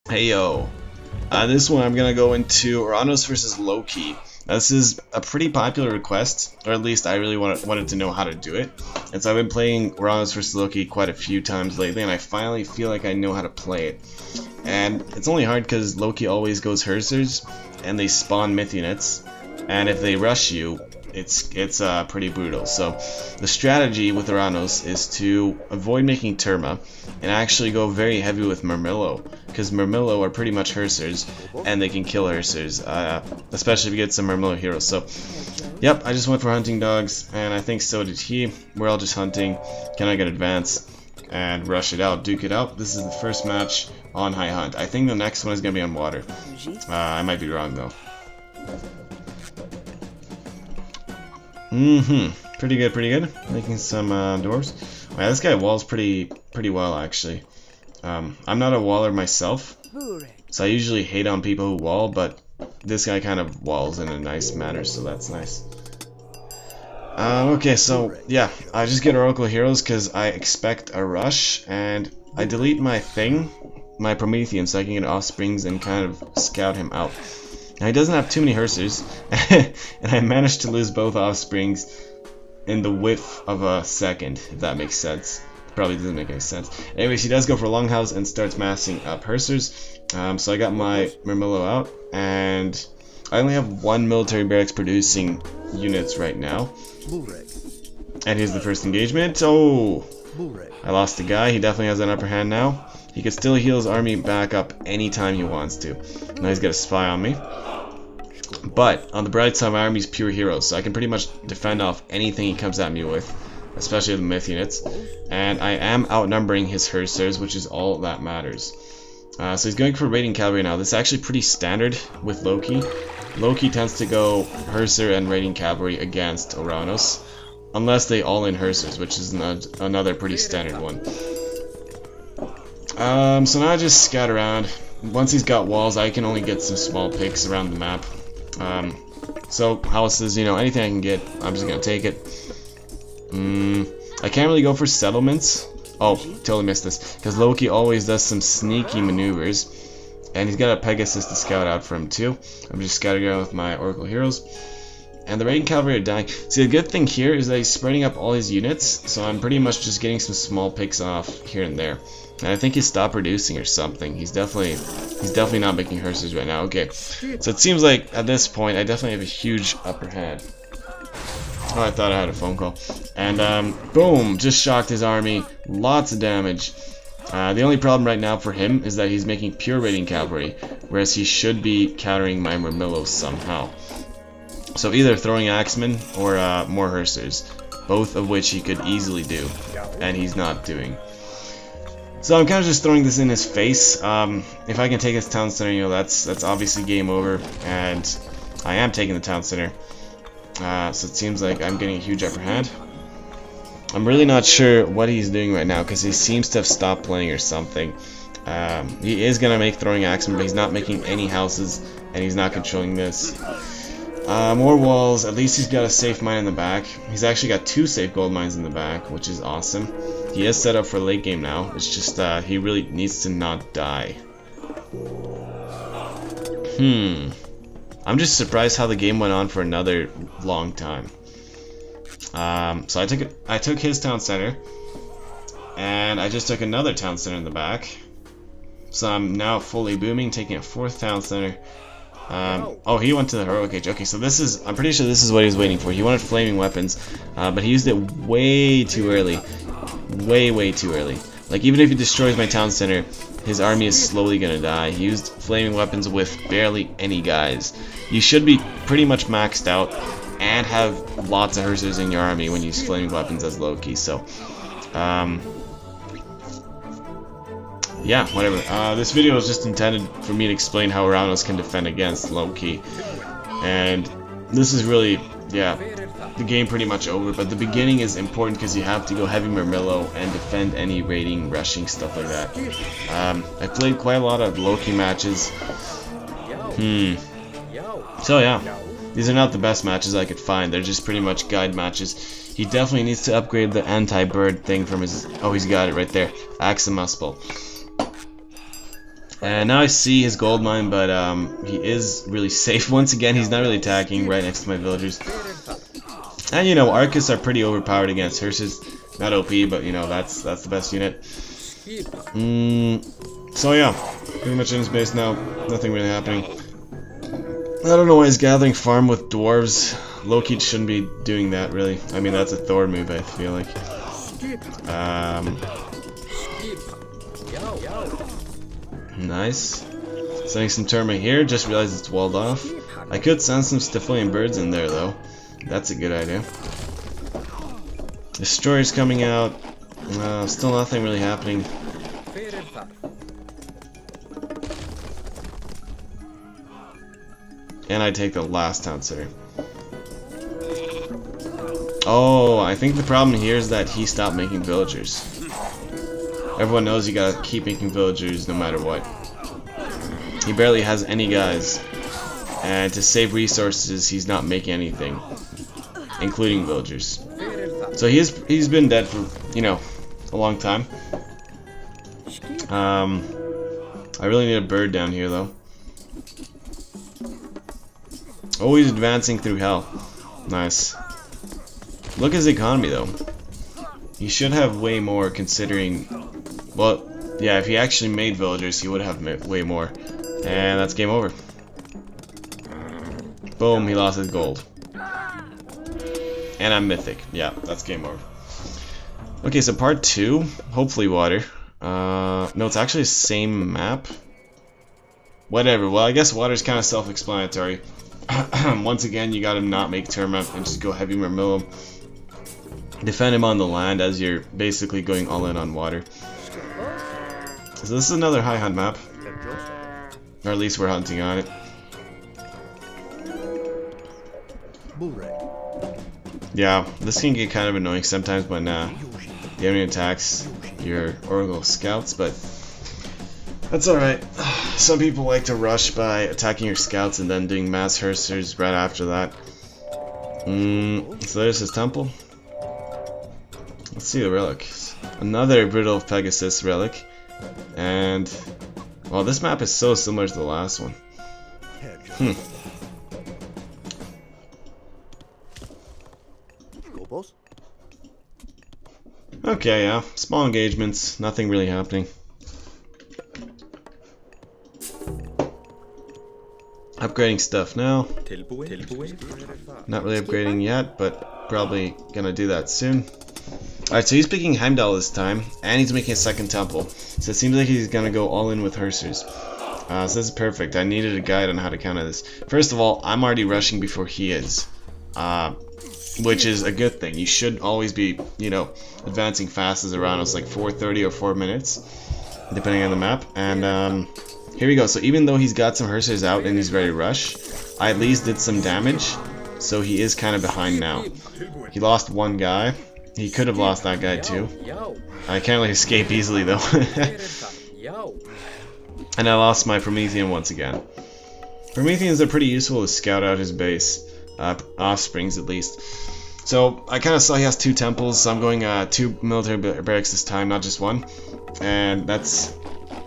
Hey yo, this one I'm gonna go into Oranos versus Loki. This is a pretty popular request, or at least I really wanted to know how to do it. And so I've been playing Oranos versus Loki quite a few times lately, and I finally feel like I know how to play it. And it's only hard because Loki always goes hersirs, and they spawn myth units, and if they rush you, it's pretty brutal. So the strategy with Oranos is to avoid making Terma and actually go very heavy with Murmillo, because Murmillo are pretty much hersirs and they can kill hersirs, especially if you get some Murmillo heroes. So yep, I just went for hunting dogs, and I think so did he. We're all just hunting. Can I get advance and rush it out, duke it out? This is the first match on High Hunt. I think the next one is gonna be on water. I might be wrong though. Pretty good, pretty good. Making some doors. Yeah, this guy walls pretty well actually. I'm not a waller myself, so I usually hate on people who wall, but this guy kind of walls in a nice manner, so that's nice. Okay, so yeah, I just get Oracle Heroes because I expect a rush, and I delete my thing, my Promethean, so I can get offsprings and kind of scout him out. Now he doesn't have too many hersirs, and I managed to lose both offsprings in the width of a second, if that makes sense. Probably doesn't make any sense. Anyways, he does go for Longhouse and starts massing up hersirs. So I got my Murmillo out, and I only have one military barracks producing units right now. And here's the first engagement. Oh, I lost the guy. He definitely has an upper hand now. He can still heal his army back up anytime he wants to. Now he's got a spy on me. But on the bright side, my army's pure heroes, so I can pretty much defend off anything he comes at me with, especially the myth units. And I am outnumbering his hersirs, which is all that matters. So he's going for raiding cavalry now. This is actually pretty standard with Loki. Loki tends to go hersir and raiding cavalry against Oranos, unless they all in hersirs, which is another pretty standard one. So now I just scout around. Once he's got walls, I can only get some small picks around the map. So houses, anything I can get, I'm just gonna take it. I can't really go for settlements. Oh, totally missed this, because Loki always does some sneaky maneuvers, and he's got a Pegasus to scout out for him too. I'm just scouting around with my Oracle Heroes, and the raiding cavalry are dying. See, the good thing here is that he's spreading up all his units, so I'm pretty much just getting some small picks off here and there. And I think he stopped reducing or something. He's definitely not making hersirs right now. Okay, so it seems like at this point I definitely have a huge upper hand. Oh, I thought I had a phone call. And boom, just shocked his army. Lots of damage. The only problem right now for him is that he's making pure raiding cavalry, whereas he should be countering my Murmillo somehow. So either throwing axemen or more hersirs, both of which he could easily do, and he's not doing. So I'm kind of just throwing this in his face. If I can take his town center, that's obviously game over, and I am taking the town center. So it seems like I'm getting a huge upper hand. I'm really not sure what he's doing right now, because he seems to have stopped playing or something. He is gonna make throwing axemen, but he's not making any houses, and he's not controlling this. More walls. At least he's got a safe mine in the back. He's actually got 2 safe gold mines in the back, which is awesome. He is set up for late game now. It's just he really needs to not die. I'm just surprised how the game went on for another long time. So I took his town center, and I just took another town center in the back. So I'm now fully booming, taking a 4th town center. Oh, he went to the heroic age. Okay, so I'm pretty sure this is what he was waiting for. He wanted flaming weapons, but he used it way too early. Way too early. Like, even if he destroys my town center, his army is slowly gonna die. He used flaming weapons with barely any guys. You should be pretty much maxed out and have lots of hersirs in your army when you use flaming weapons as Loki. So, yeah, whatever. This video is just intended for me to explain how Oranos can defend against Loki, and this is really, yeah, the game pretty much over, but the beginning is important because you have to go heavy Murmillo and defend any raiding, rushing, stuff like that. I played quite a lot of Loki matches. So yeah, these are not the best matches I could find. They're just pretty much guide matches. He definitely needs to upgrade the anti-bird thing from his... Oh, he's got it right there. Axe and Muspel. And now I see his gold mine, but he is really safe. Once again, he's not really attacking right next to my villagers. And you know, Arcus are pretty overpowered against Herses. Not OP, but you know, that's the best unit. So yeah, pretty much in his base now. Nothing really happening. I don't know why he's gathering farm with dwarves. Loki shouldn't be doing that, really. I mean, that's a Thor move, I feel like. Nice. Sending some Terma here, just realized it's walled off. I could send some Stifolian birds in there, though. That's a good idea. Destroyer's coming out. Still nothing really happening. And I take the last town center. Oh, I think the problem here is that he stopped making villagers. Everyone knows you gotta keep making villagers no matter what. He barely has any guys. And to save resources, he's not making anything. Including villagers. So he's been dead for, you know, a long time. I really need a bird down here though. Oh, he's advancing through hell. Nice. Look at his economy though. He should have way more considering... Well, yeah, if he actually made villagers, he would have way more. And that's game over. Boom, he lost his gold. And I'm mythic. Yeah, that's game over. Okay, so part 2, hopefully water. No, it's actually the same map. Whatever, well I guess water's kind of self-explanatory. Once again, you gotta not make Terma and just go heavy Murmillo. Defend him on the land as you're basically going all in on water. So this is another high hunt map. Or at least we're hunting on it. Yeah, this can get kind of annoying sometimes when the enemy attacks your Oracle scouts, but that's alright. Some people like to rush by attacking your scouts and then doing mass hersirs right after that. So there's his temple. Let's see the relic. Another Brittle of Pegasus relic. And, well, this map is so similar to the last one. Okay, yeah. Small engagements. Nothing really happening. Upgrading stuff now. Not really upgrading yet, but probably gonna do that soon. Alright, so he's picking Heimdall this time, and he's making a second temple. So it seems like he's gonna go all in with Hersirs. So this is perfect. I needed a guide on how to counter this. First of all, I'm already rushing before he is. Which is a good thing. You should always be, you know, advancing fast as Oranos, like 4:30 or 4 minutes, depending on the map. And here we go. So even though he's got some Hersirs out and he's ready to rush, I at least did some damage. So he is kind of behind now. He lost one guy. He could have lost that guy too. I can't really escape easily though. And I lost my Promethean once again. Prometheans are pretty useful to scout out his base. Offsprings at least. So I kind of saw he has 2 temples, so I'm going 2 military barracks this time, not just 1. And that's,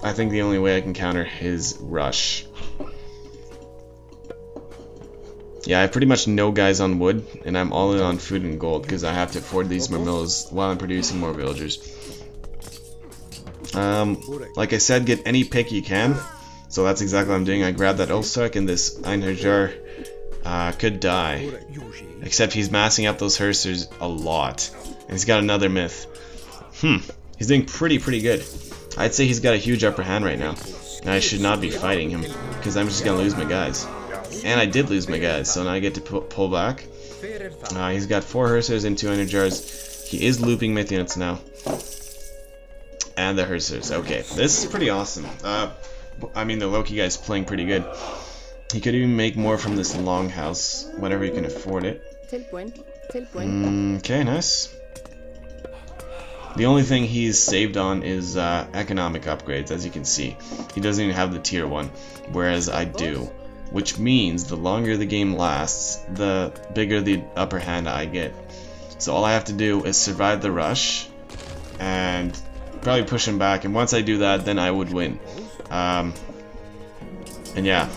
I think, the only way I can counter his rush. Yeah, I have pretty much no guys on wood, and I'm all in on food and gold because I have to afford these Murmillos while I'm producing more villagers. Like I said, get any pick you can. So that's exactly what I'm doing. I grabbed that Ulfsark, and this Einherjar could die. Except he's massing up those Hersirs a lot. And he's got another myth. He's doing pretty good. I'd say he's got a huge upper hand right now. And I should not be fighting him, because I'm just gonna lose my guys. And I did lose my guys, so now I get to pull back. He's got 4 Hersirs and 2 Einherjars. He is looping myth units now. And the Hersirs. Okay, this is pretty awesome. I mean, the Loki guy's playing pretty good. He could even make more from this longhouse whenever he can afford it. Okay, nice. The only thing he's saved on is economic upgrades, as you can see. He doesn't even have the tier 1, whereas I do. Which means the longer the game lasts, the bigger the upper hand I get. So all I have to do is survive the rush and probably push him back, and once I do that, then I would win. And yeah,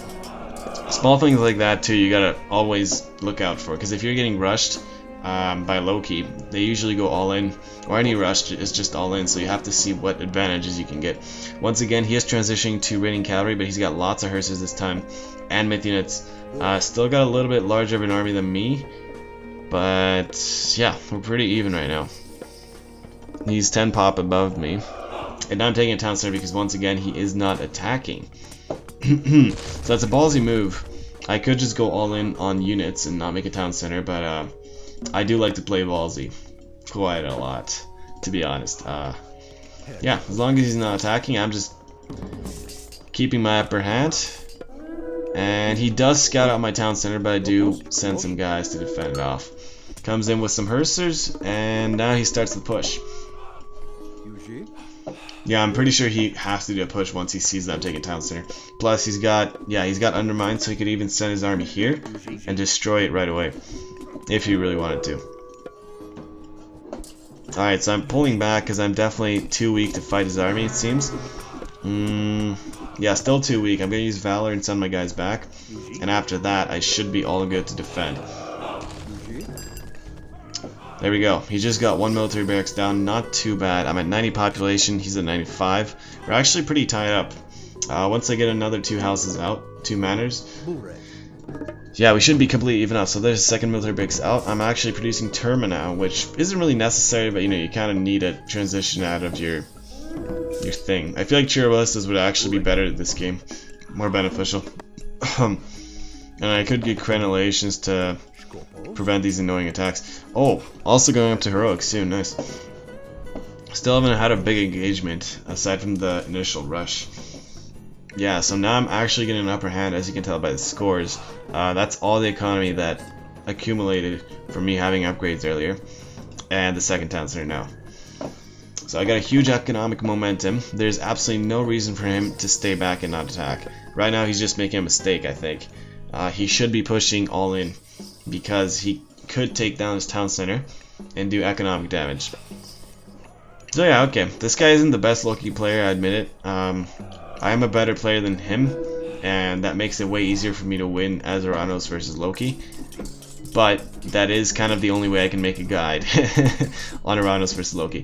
small things like that too, you gotta always look out for, because if you're getting rushed by Loki, they usually go all in, or any rush is just all in, so you have to see what advantages you can get. Once again, he is transitioning to raiding cavalry, but he's got lots of hersers this time, and myth units. Still got a little bit larger of an army than me, but yeah, we're pretty even right now. He's 10 pop above me, and now I'm taking a town center because once again he is not attacking. So that's a ballsy move. I could just go all in on units and not make a town center, but I do like to play ballsy quite a lot, to be honest. Yeah, as long as he's not attacking, I'm just keeping my upper hand. And he does scout out my town center, but I do send some guys to defend it off. Comes in with some hersers, and now he starts the push. Yeah, I'm pretty sure he has to do a push once he sees that I'm taking town center. Plus, he's got undermine, so he could even send his army here and destroy it right away, if he really wanted to. Alright, so I'm pulling back because I'm definitely too weak to fight his army, it seems. Yeah, still too weak. I'm going to use Valor and send my guys back. And after that, I should be all good to defend. There we go. He just got 1 military barracks down. Not too bad. I'm at 90 population. He's at 95. We're actually pretty tied up. Once I get another 2 houses out, 2 manors, yeah, we should be completely even up. So there's a second military barracks out. I'm actually producing Terma now, which isn't really necessary, but you know, you kind of need a transition out of your thing. I feel like Cheerballistas would actually be better at this game, more beneficial. And I could get crenellations to prevent these annoying attacks. Oh, also going up to heroic soon. Nice. Still haven't had a big engagement aside from the initial rush. Yeah, so now I'm actually getting an upper hand, as you can tell by the scores. That's all the economy that accumulated from me having upgrades earlier, and the second town center now. So I got a huge economic momentum. There's absolutely no reason for him to stay back and not attack. Right now he's just making a mistake, I think. He should be pushing all in, because he could take down his town center and do economic damage. So yeah, okay. This guy isn't the best Loki player, I admit it. I am a better player than him, and that makes it way easier for me to win as Oranos versus Loki. But that is kind of the only way I can make a guide on Oranos versus Loki.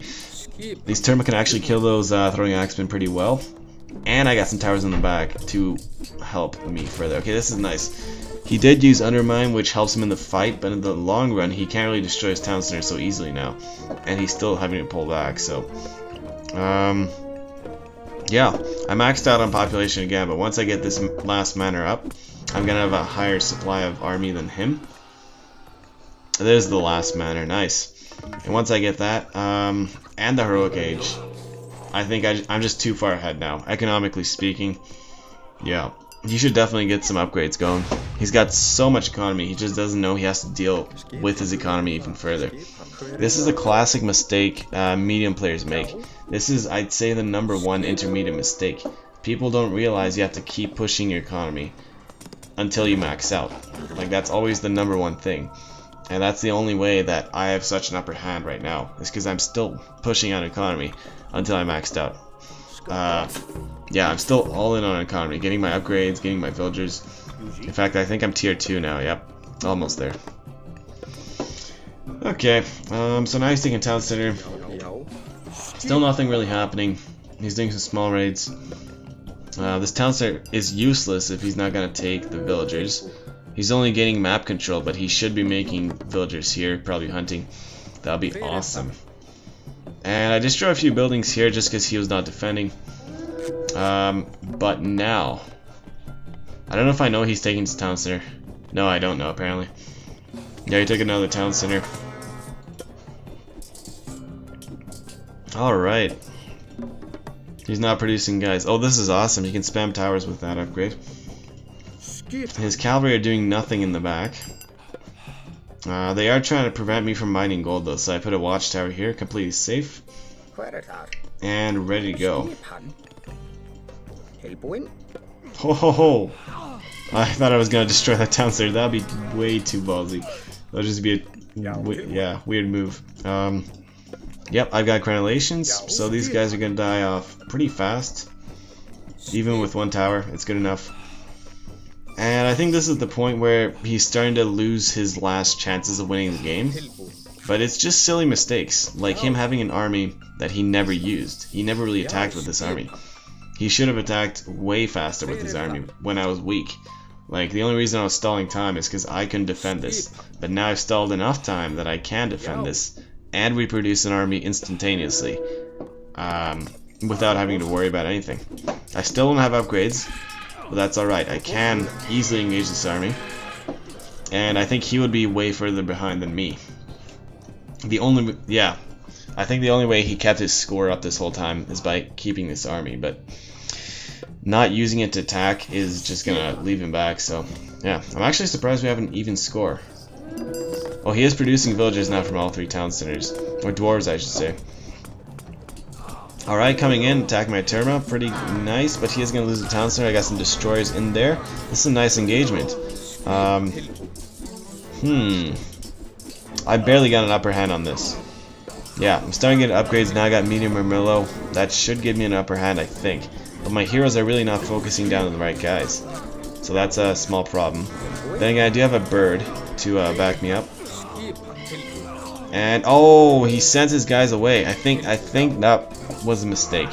These Terma can actually kill those throwing axemen pretty well. And I got some towers in the back to help me further. Okay, this is nice. He did use Undermine, which helps him in the fight, but in the long run, he can't really destroy his town center so easily now. And he's still having to pull back, so... yeah, I maxed out on population again, but once I get this last manor up, I'm gonna have a higher supply of army than him. There's the last manor, nice. And once I get that, and the heroic age, I think I'm just too far ahead now, economically speaking. Yeah, he should definitely get some upgrades going. He's got so much economy, he just doesn't know he has to deal with his economy even further. This is a classic mistake medium players make. This is, I'd say, the #1 intermediate mistake. People don't realize you have to keep pushing your economy until you max out. Like, that's always the #1 thing. And that's the only way that I have such an upper hand right now, is because I'm still pushing out economy until I maxed out. Yeah, I'm still all in on economy, getting my upgrades, getting my villagers. In fact, I think I'm tier 2 now, yep, almost there. Okay, so now he's taking town center. Still nothing really happening. He's doing some small raids. This town center is useless if he's not going to take the villagers. He's only gaining map control, but he should be making villagers here, probably hunting. That'll be awesome. And I destroyed a few buildings here just because he was not defending. But now, I don't know if I know he's taking his town center. No, I don't know, apparently. Yeah, he took another town center. Alright. He's not producing guys. Oh, this is awesome. He can spam towers with that upgrade. His cavalry are doing nothing in the back. They are trying to prevent me from mining gold though, so I put a watchtower here, completely safe. And ready to go. Ho ho ho! I thought I was gonna destroy that town center. That'd be way too ballsy. That'll just be a weird move. Yep, I've got crenellations, so these guys are gonna die off pretty fast. Even with 1 tower, it's good enough. And I think this is the point where he's starting to lose his last chances of winning the game. But it's just silly mistakes, like him having an army that he never used. He never really attacked with this army. He should have attacked way faster with his army when I was weak. Like, the only reason I was stalling time is because I couldn't defend this. But now I've stalled enough time that I can defend this and reproduce an army instantaneously. Without having to worry about anything. I still don't have upgrades, but that's alright. I can easily engage this army. And I think he would be way further behind than me. I think the only way he kept his score up this whole time is by keeping this army, but not using it to attack is just gonna leave him back, so yeah. I'm actually surprised we have an even score. Oh, he is producing villagers now from all 3 town centers. Or dwarves, I should say. Alright, coming in, attack my Terma, pretty nice, but he is gonna lose the town center. I got some destroyers in there. This is a nice engagement. I barely got an upper hand on this. Yeah, I'm starting to get upgrades, now I got medium Murmillo. That should give me an upper hand, I think. But my heroes are really not focusing down on the right guys. So that's a small problem. Then again, I do have a bird to back me up. And oh, he sends his guys away. I think that was a mistake.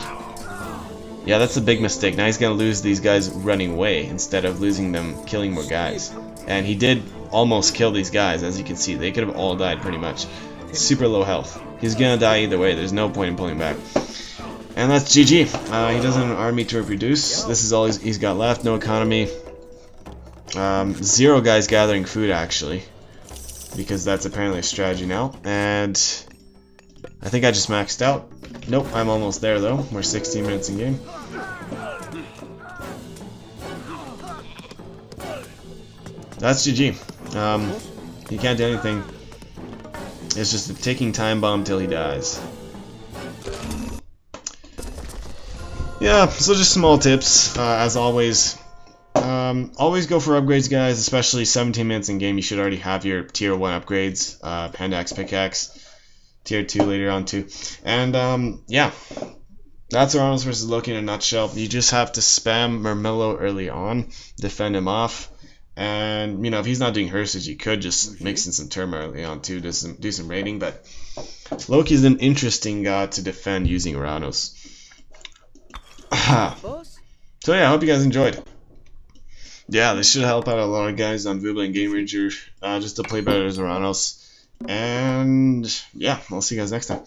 Yeah, that's a big mistake. Now he's gonna lose these guys running away instead of losing them killing more guys. And he did almost kill these guys, as you can see. They could have all died pretty much. Super low health. He's gonna die either way. There's no point in pulling back. And that's GG. He doesn't have an army to reproduce. This is all he's got left. No economy. 0 guys gathering food, actually. Because that's apparently a strategy now. And I think I just maxed out. Nope, I'm almost there though. We're 16 minutes in game. That's GG. He can't do anything. It's just a ticking time bomb till he dies. Yeah, so just small tips. As always, always go for upgrades, guys, especially 17 minutes in game. You should already have your tier 1 upgrades, hand axe, pickaxe, tier 2 later on too. And yeah, that's Oranos versus Loki in a nutshell. You just have to spam Murmillo early on, defend him off, and you know, if he's not doing hersirs, you could just mix in some Terma early on too, do some raiding. But Loki's an interesting god to defend using Oranos. So yeah, I hope you guys enjoyed. Yeah, this should help out a lot of guys on Vubla and Game Ranger just to play better as Oranos. And yeah, I'll see you guys next time.